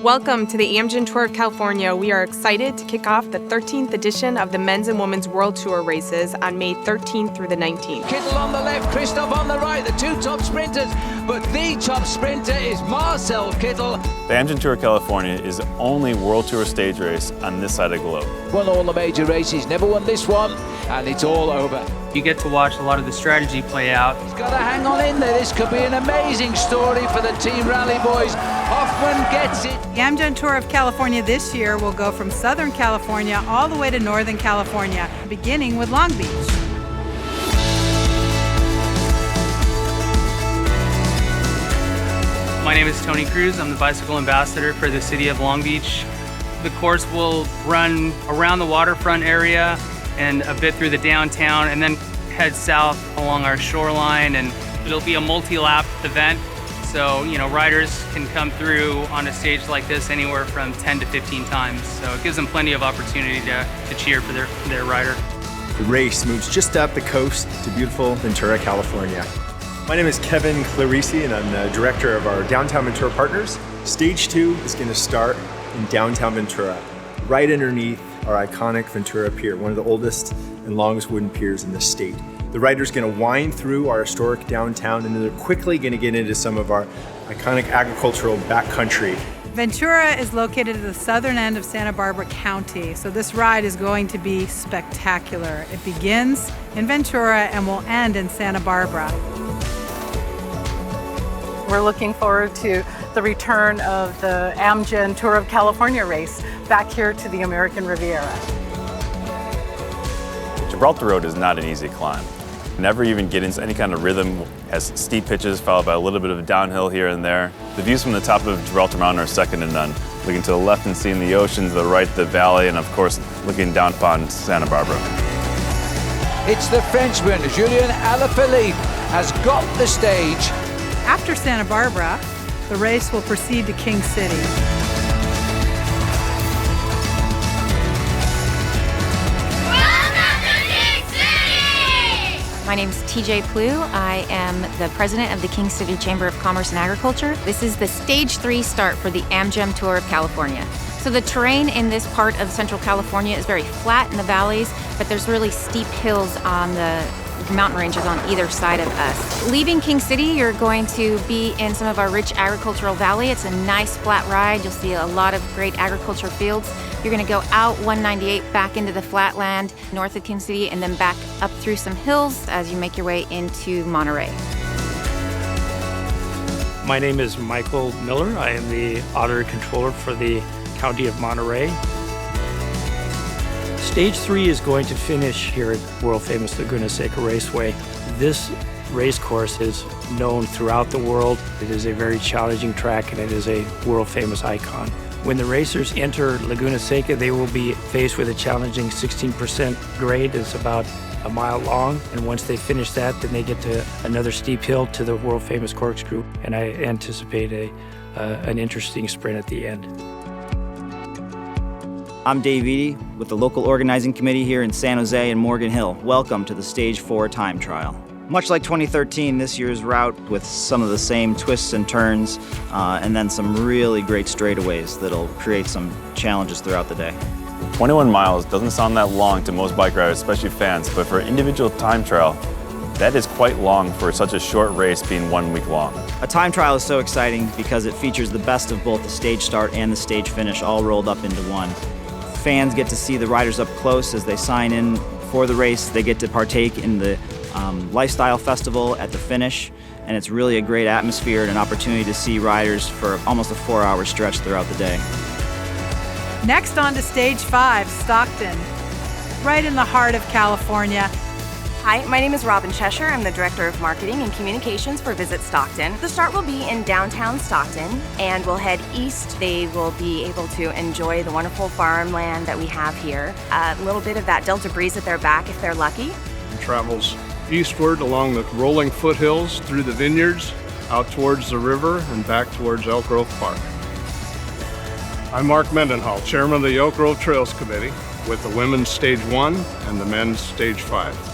Welcome to the Amgen Tour of California. We are excited to kick off the 13th edition of the Men's and Women's World Tour races on May 13th through the 19th. Kittel on the left, Christoph on the right, the two top sprinters, but the top sprinter is Marcel Kittel. The Amgen Tour of California is the only World Tour stage race on this side of the globe. Won all the major races, never won this one, and it's all over. You get to watch a lot of the strategy play out. He's got to hang on in there. This could be an amazing story for the Team Rally boys. Hoffman gets it. The Amgen Tour of California this year will go from Southern California all the way to Northern California, beginning with Long Beach. My name is Tony Cruz. I'm the bicycle ambassador for the city of Long Beach. The course will run around the waterfront area and a bit through the downtown, and then head south along our shoreline, and it'll be a multi-lap event. So, riders can come through on a stage like this anywhere from 10 to 15 times. So it gives them plenty of opportunity to cheer for their rider. The race moves just up the coast to beautiful Ventura, California. My name is Kevin Clarisi, and I'm the director of our Downtown Ventura Partners. Stage 2 is going to start in downtown Ventura, right underneath our iconic Ventura Pier, one of the oldest and longest wooden piers in the state. The rider's going to wind through our historic downtown, and then they're quickly going to get into some of our iconic agricultural backcountry. Ventura is located at the southern end of Santa Barbara County, so this ride is going to be spectacular. It begins in Ventura and will end in Santa Barbara. We're looking forward to the return of the Amgen Tour of California race back here to the American Riviera. Gibraltar Road is not an easy climb. Never even get into any kind of rhythm, has steep pitches followed by a little bit of a downhill here and there. The views from the top of Gibraltar Mountain are second to none. Looking to the left and seeing the ocean, to the right the valley, and of course looking down upon Santa Barbara. It's the Frenchman, Julien Alaphilippe, has got the stage. After Santa Barbara, the race will proceed to King City. My name's TJ Plew. I am the president of the King City Chamber of Commerce and Agriculture. This is the Stage 3 start for the Amgen Tour of California. So the terrain in this part of Central California is very flat in the valleys, but there's really steep hills on the mountain ranges on either side of us. Leaving King City, you're going to be in some of our rich agricultural valley. It's a nice flat ride. You'll see a lot of great agriculture fields. You're going to go out 198 back into the flatland north of King City, and then back up through some hills as you make your way into Monterey. My name is Michael Miller. I am the auditor controller for the County of Monterey. Stage 3 is going to finish here at world-famous Laguna Seca Raceway. This race course is known throughout the world. It is a very challenging track, and it is a world-famous icon. When the racers enter Laguna Seca, they will be faced with a challenging 16% grade. It's about a mile long, and once they finish that, then they get to another steep hill to the world-famous corkscrew, and I anticipate an interesting sprint at the end. I'm Dave Eady with the local organizing committee here in San Jose and Morgan Hill. Welcome to the Stage 4 time trial. Much like 2013, this year's route with some of the same twists and turns, and then some really great straightaways that'll create some challenges throughout the day. 21 miles doesn't sound that long to most bike riders, especially fans, but for an individual time trial, that is quite long for such a short race being 1 week long. A time trial is so exciting because it features the best of both the stage start and the stage finish all rolled up into one. Fans get to see the riders up close as they sign in for the race. They get to partake in the Lifestyle Festival at the finish, and it's really a great atmosphere and an opportunity to see riders for almost a 4-hour stretch throughout the day. Next on to Stage 5, Stockton, right in the heart of California. Hi, my name is Robin Cheshire. I'm the Director of Marketing and Communications for Visit Stockton. The start will be in downtown Stockton, and we'll head east. They will be able to enjoy the wonderful farmland that we have here. A little bit of that Delta breeze at their back if they're lucky. It travels eastward along the rolling foothills through the vineyards, out towards the river, and back towards Elk Grove Park. I'm Mark Mendenhall, Chairman of the Elk Grove Trails Committee, with the Women's Stage 1 and the Men's Stage 5.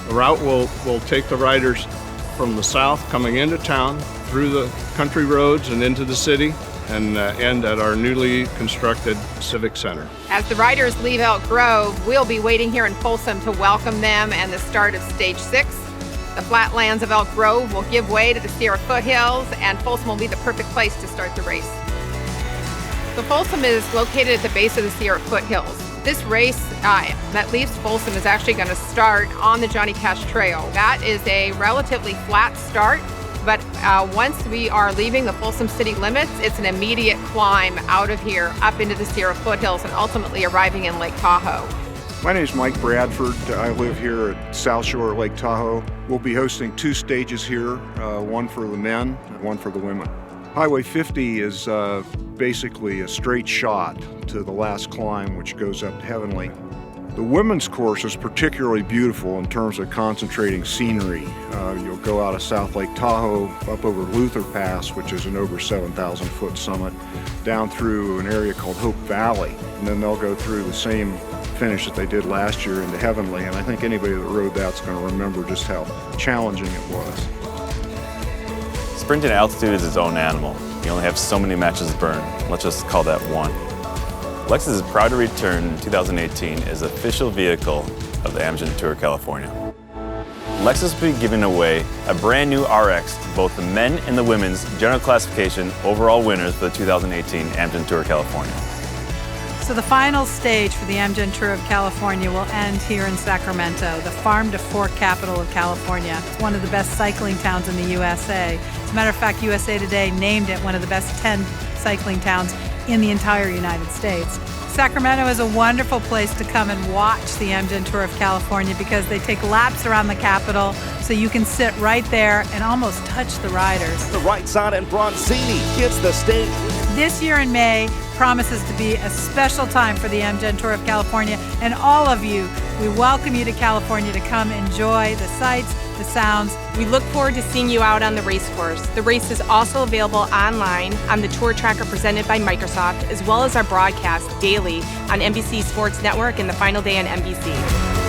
The route will take the riders from the south coming into town, through the country roads and into the city, and end at our newly constructed Civic Center. As the riders leave Elk Grove, we'll be waiting here in Folsom to welcome them and the start of Stage 6. The flatlands of Elk Grove will give way to the Sierra foothills, and Folsom will be the perfect place to start the race. So Folsom is located at the base of the Sierra foothills. This race that leaves Folsom is actually going to start on the Johnny Cash Trail. That is a relatively flat start, but once we are leaving the Folsom city limits, it's an immediate climb out of here up into the Sierra foothills and ultimately arriving in Lake Tahoe. My name is Mike Bradford. I live here at South Shore Lake Tahoe. We'll be hosting 2 stages here, one for the men and one for the women. Highway 50 is basically a straight shot to the last climb, which goes up to Heavenly. The women's course is particularly beautiful in terms of concentrating scenery. You'll go out of South Lake Tahoe, up over Luther Pass, which is an over 7,000 foot summit, down through an area called Hope Valley, and then they'll go through the same finish that they did last year into Heavenly, and I think anybody that rode that's going to remember just how challenging it was. Sprinting at altitude is its own animal. You only have so many matches to burn. Let's just call that one. Lexus is proud to return in 2018 as official vehicle of the Amgen Tour California. Lexus will be giving away a brand new RX to both the men and the women's general classification overall winners for the 2018 Amgen Tour California. So the final stage for the Amgen Tour of California will end here in Sacramento, the farm to fork capital of California. It's one of the best cycling towns in the USA. As a matter of fact, USA Today named it one of the best 10 cycling towns in the entire United States. Sacramento is a wonderful place to come and watch the Amgen Tour of California because they take laps around the Capitol, so you can sit right there and almost touch the riders. The right side and Bronzini gets the stage. This year in May promises to be a special time for the Amgen Tour of California, and all of you, we welcome you to California to come enjoy the sights, the sounds. We look forward to seeing you out on the race course. The race is also available online on the Tour Tracker presented by Microsoft, as well as our broadcast daily on NBC Sports Network and the final day on NBC.